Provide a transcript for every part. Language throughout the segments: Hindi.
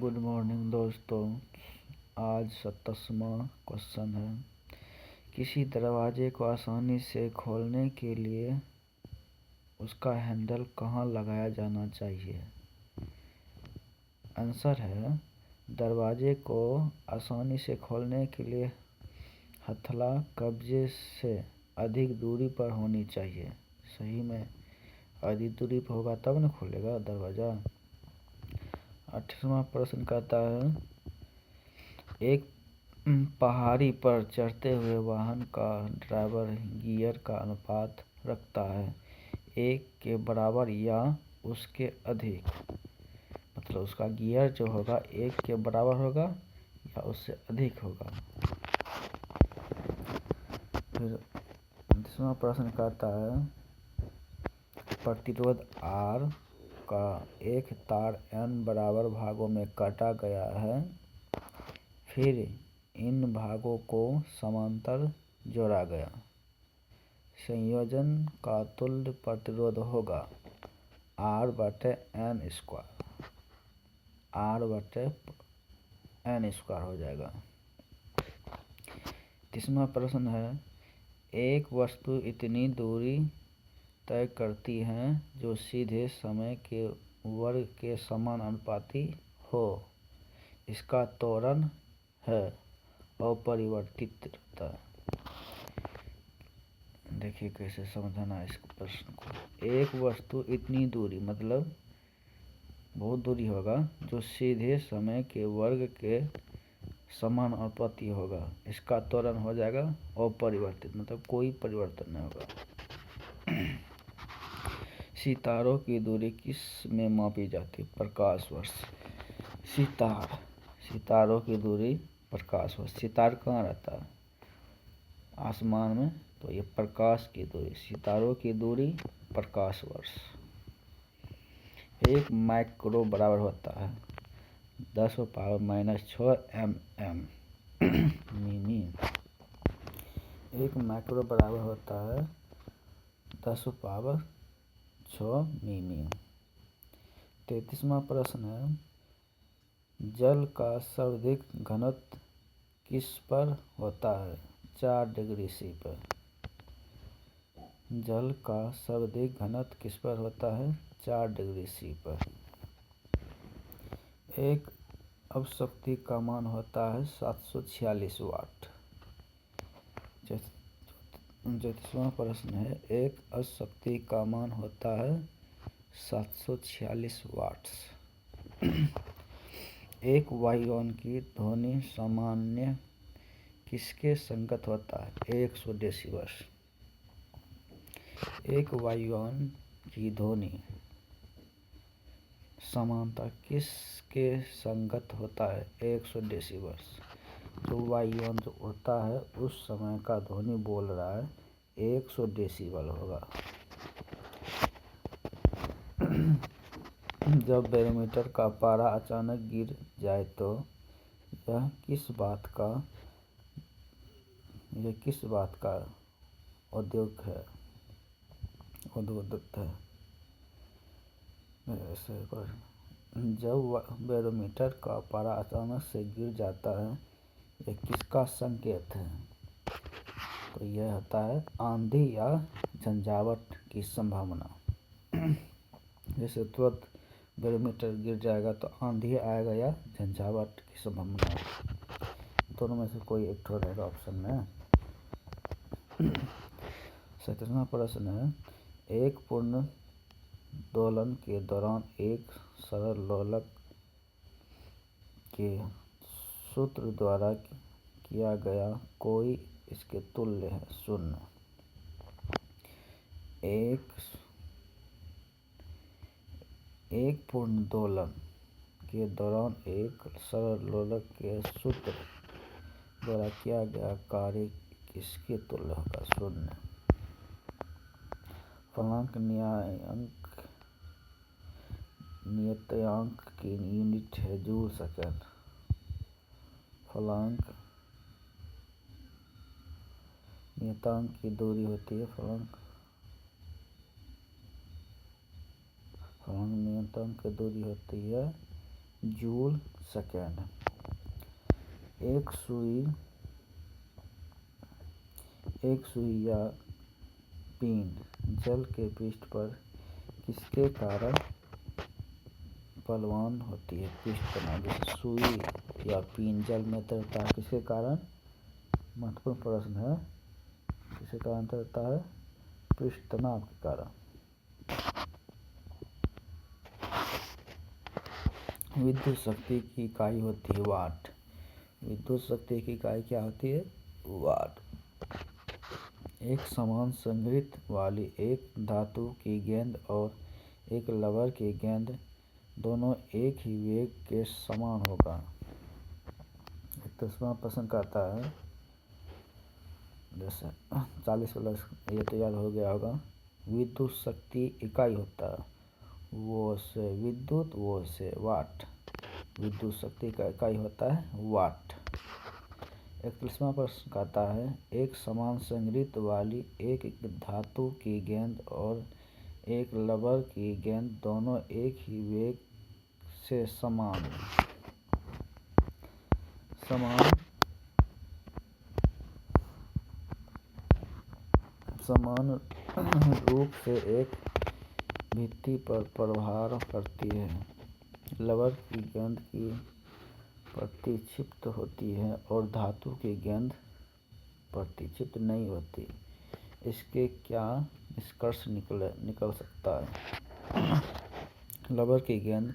गुड मॉर्निंग दोस्तों। आज 27वां क्वेश्चन है, किसी दरवाजे को आसानी से खोलने के लिए उसका हैंडल कहाँ लगाया जाना चाहिए। आंसर है, दरवाजे को आसानी से खोलने के लिए हथला कब्जे से अधिक दूरी पर होनी चाहिए। सही में अधिक दूरी पर होगा तब न खुलेगा दरवाज़ा। 28वां प्रश्न कहता है, एक पहाड़ी पर चढ़ते हुए वाहन का ड्राइवर गियर का अनुपात रखता है 1 के बराबर या उसके अधिक। मतलब उसका गियर जो होगा 1 के बराबर होगा या उससे अधिक होगा। फिर 29वां प्रश्न कहता है, प्रतिरोध R का एक तार N बराबर भागों में काटा गया है, फिर इन भागों को समांतर जोड़ा गया। संयोजन का तुल्य प्रतिरोध होगा R/N स्क्वायर। R/N स्क्वायर हो जाएगा। 30वां प्रश्न है, एक वस्तु इतनी दूरी तय करती है जो सीधे समय के वर्ग के समानुपाती हो। इसका त्वरण है अपरिवर्तित रहता है। देखिए कैसे समझाना है इस प्रश्न को। एक वस्तु इतनी दूरी मतलब बहुत दूरी होगा जो सीधे समय के वर्ग के समानुपाती होगा। इसका त्वरण हो जाएगा अपरिवर्तित, मतलब कोई परिवर्तन नहीं होगा। सितारों की दूरी किस में मापी जाती है? प्रकाश वर्ष। सितारों की दूरी प्रकाश वर्ष। सितार कहाँ रहता है? आसमान में, तो ये प्रकाश की दूरी, सितारों की दूरी प्रकाश वर्ष। 1 माइक्रो बराबर होता है 10⁻⁻6 mm मिमी। 1 माइक्रो बराबर होता है 10⁻6 मिमी। 33वां प्रश्न है, जल का सर्वाधिक घनत्व किस पर होता है? 4 डिग्री C पर। जल का सर्वाधिक घनत्व किस पर होता है? 4 डिग्री C पर। एक अवशक्ति का मान होता है 746 वाट। 34वां प्रश्न है, एक अशक्ति का मान होता है 746 वाट्स। एक वायुयान की ध्वनि सामान्य किसके संगत होता है? 100 डेसिबल। एक वायुयान की ध्वनि समानता किसके संगत होता है? 100 डेसिबल। जो वायुयान जो उड़ता है उस समय का ध्वनि बोल रहा है 100 डेसिबल होगा। जब बैरोमीटर का पारा अचानक गिर जाए तो यह किस बात का उद्योग है? जब बैरोमीटर का पारा अचानक से गिर जाता है, यह किसका संकेत है? तो यह होता है आंधी या झंझावात की संभावना। जैसे तुरंत बैरोमीटर गिर जाएगा तो आंधी आएगा या झंझावात की संभावना। दोनों में से कोई एक ठो रहेगा ऑप्शन में। 37वां प्रश्न है, एक पूर्ण दोलन के दौरान एक सरल लोलक के सूत्र द्वारा किया गया कोई इसके तुल्य है 0। एक पूर्ण दोलन के दौरान एक सरल लोलक के सूत्र द्वारा किया गया कार्य किसके तुल्य होगा? 0। फलांक नियतांक की यूनिट है जूल सेकेंड। फलांक नियतांक की दूरी होती है फलांक नियतांक की दूरी होती है जूल सेकेंड। एक सुई या पिन जल के पृष्ठ पर किसके कारण प्लवन होती है? पृष्ठ तनाव। जैसे सुई या पिन जल में तैरता है किसके कारण? महत्वपूर्ण प्रश्न है। किसके कारण तैरता है? पृष्ठ तनाव के कारण। विद्युत शक्ति की इकाई होती है वाट। विद्युत शक्ति की इकाई क्या होती है? वाट। एक समान संघनित वाली एक धातु की गेंद और एक रबर की गेंद दोनों एक ही वेग के समान होगा। 31वां प्रश्न कहता है, जैसे 40 प्लस ये तो याद हो गया होगा। विद्युत शक्ति इकाई होता है वो से विद्युत, वो से वाट। विद्युत शक्ति का इकाई होता है वाट। 31वां प्रश्न कहता है, एक समान संघनित वाली एक धातु की गेंद और एक रबर की गेंद दोनों एक ही वेग से समान रूप से एक भित्ति पर प्रहार करती है। रबर की गेंद की प्रतिक्षिप्त होती है और धातु की गेंद प्रतिक्षिप्त नहीं होती। इसके क्या निष्कर्ष निकल सकता है? रबर की गेंद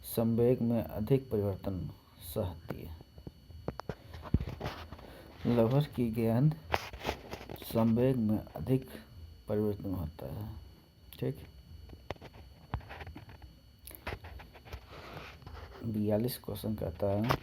संवेग में अधिक परिवर्तन सहती है। रबर की गेंद संवेग में अधिक परिवर्तन होता है। ठीक। 42 क्वेश्चन कहता है,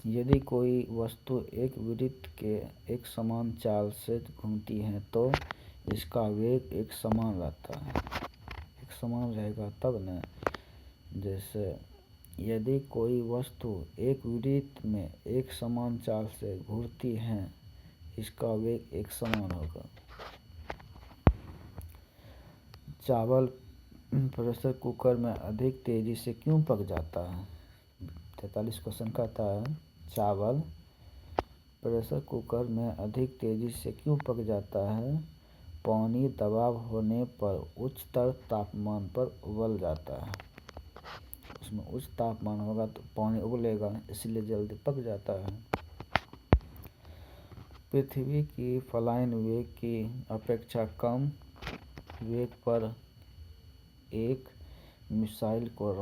यदि कोई वस्तु एक वृत्त के एक समान चाल से घूमती है तो इसका वेग एक समान रहता है। एक समान रहेगा तब न। जैसे यदि कोई वस्तु एक वृत्त में एक समान चाल से घूमती है इसका वेग एक समान होगा। चावल प्रेशर कुकर में अधिक तेजी से क्यों पक जाता है? 43 क्वेश्चन कहता है, चावल प्रेशर कुकर में अधिक तेजी से क्यों पक जाता है? पानी दबाव होने पर उच्चतर तापमान पर उबल जाता है। उसमें उच्च तापमान होगा तो पानी उबलेगा, इसलिए जल्दी पक जाता है। पृथ्वी की फ्लाइंग वेग की अपेक्षा कम वेग पर एक मिसाइल को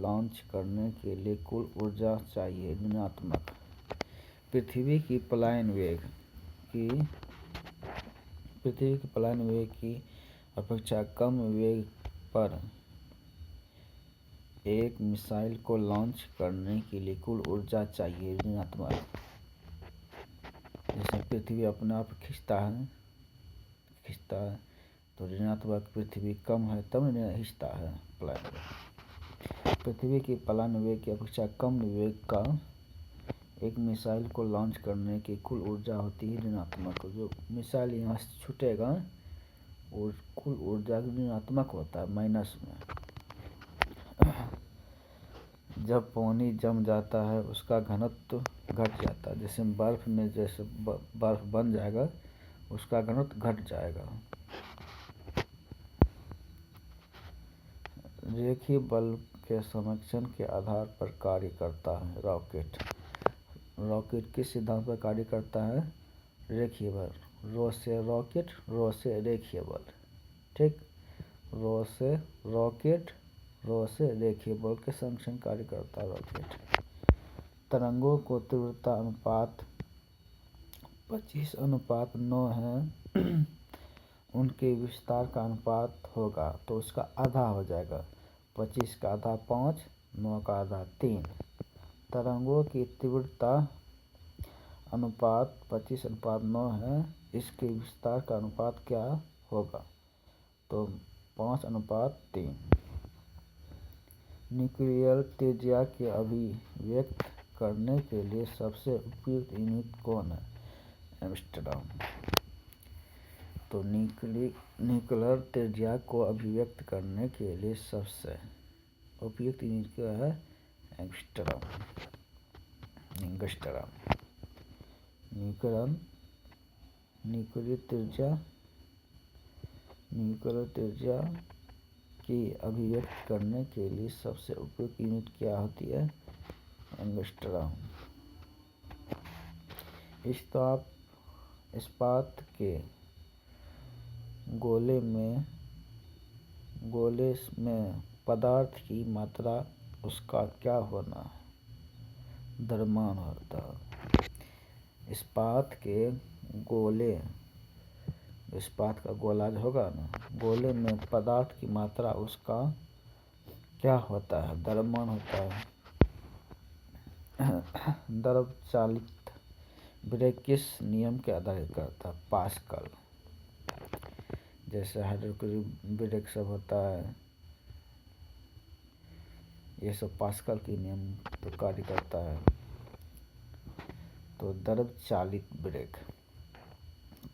लॉन्च करने के लिए कुल ऊर्जा चाहिए ऋणात्मक। पृथ्वी की फ्लाइंग वेग की अपेक्षा कम वेग पर एक मिसाइल को लॉन्च करने के लिए कुल ऊर्जा चाहिए ऋणात्मक। जैसे पृथ्वी अपने आप खींचता है तो ऋणात्मक। पृथ्वी कम है तब खींचता है फ्लाइंग वेग। पृथ्वी की फ्लाइंग वेग की अपेक्षा कम वेग का एक मिसाइल को लॉन्च करने की कुल ऊर्जा होती है ऋणात्मक। जो मिसाइल यहाँ से छूटेगा और कुल ऊर्जा ऋणात्मक होता है, माइनस में। जब पानी जम जाता है उसका घनत्व घट जाता है। जैसे बर्फ में जैसे बर्फ बन जाएगा उसका घनत्व घट जाएगा। रेखीय बल के संरक्षण के आधार पर कार्य करता है रॉकेट। रॉकेट किस सिद्धांत पर कार्य करता है? रेखीय बल। रो से रॉकेट, रो से रेखीय बल। ठीक। रो से रॉकेट, रो से रेखीय बल के संरक्षण कार्य करता है रॉकेट। तरंगों को तीव्रता अनुपात 25:9 है। उनके विस्तार का अनुपात होगा तो उसका आधा हो जाएगा। 25 का आधा 5, 9 का आधा 3। तरंगों की तीव्रता अनुपात 25:9 है। इसके विस्तार का अनुपात क्या होगा? तो 5:3। न्यूक्लियर त्रिज्या की अभिव्यक्त करने के लिए सबसे उपयुक्त यूनिट कौन है? एंगस्ट्रॉम। तो न्यूक्लियर त्रिज्या को अभिव्यक्त करने के लिए सबसे उपयुक्त यूनिट क्या है? एंगस्ट्रॉम। न्यूक्लियर त्रिज्या की अभिव्यक्त करने के लिए सबसे उपयुक्त यूनिट क्या होती है? एंगस्ट्रॉम। इस्पात के गोले में पदार्थ की मात्रा उसका क्या होना? द्रव्यमान होता है। इस्पात का गोला जो होगा ना, गोले में पदार्थ की मात्रा उसका क्या होता है? द्रव्यमान होता है। द्रव चालित ब्रेक किस नियम के आधारित करता है? पास्कल। जैसे हाइड्रोलिक ब्रेक सब होता है, ये सब पास्कल के नियम पर कार्य करता है। तो द्रव चालित ब्रेक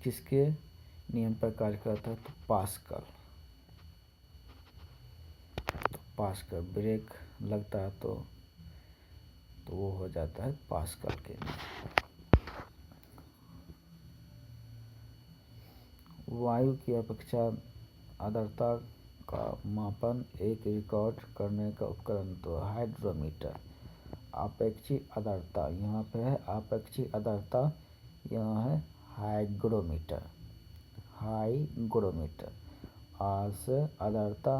किसके नियम पर कार्य करता है? तो पास्कल ब्रेक लगता है तो वो हो जाता है पास्कल के नियम। वायु की अपेक्षा आर्द्रता का मापन एक रिकॉर्ड करने का उपकरण तो हाइड्रोमीटर। आपेक्षिक आर्द्रता यहाँ पे है, आपेक्षिक आर्द्रता यहाँ है हाइग्रोमीटर। आर से आर्द्रता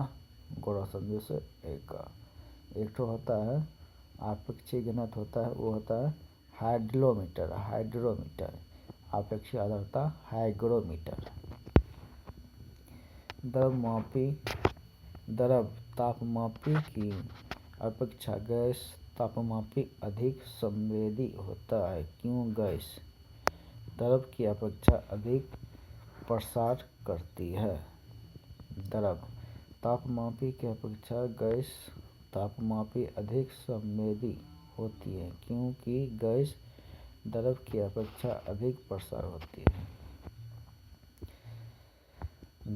गोड़ा शब्द से एक तो होता है आपेक्षिक घनत्व होता है, वो होता है हाइड्रोमीटर। आपेक्षिक आर्द्रता हाइग्रोमीटर। द्रव तापमापी की अपेक्षा गैस तापमापी अधिक संवेदी होता है। क्यों? गैस द्रव की अपेक्षा अधिक प्रसार करती है। द्रव तापमापी की अपेक्षा गैस तापमापी अधिक संवेदी होती है, क्योंकि गैस द्रव की अपेक्षा अधिक प्रसार होती है।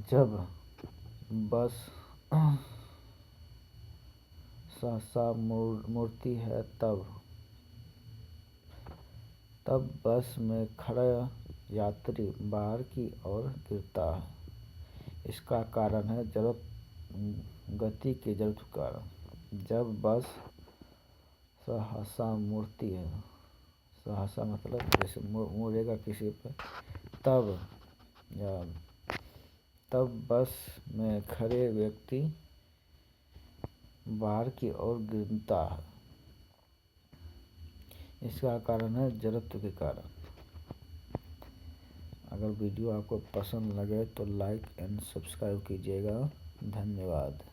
जब बस सहसा मुड़ती है तब बस में खड़ा यात्री बाहर की ओर गिरता है। इसका कारण है गति के जड़त्व के कारण। जब बस सहसा मुड़ती है, सहसा मतलब जैसे मुड़ेगा किसी पे, तब बस में खड़े व्यक्ति बाहर की ओर गिरता है। इसका कारण है जड़त्व के कारण। अगर वीडियो आपको पसंद लगे तो लाइक एंड सब्सक्राइब कीजिएगा। धन्यवाद।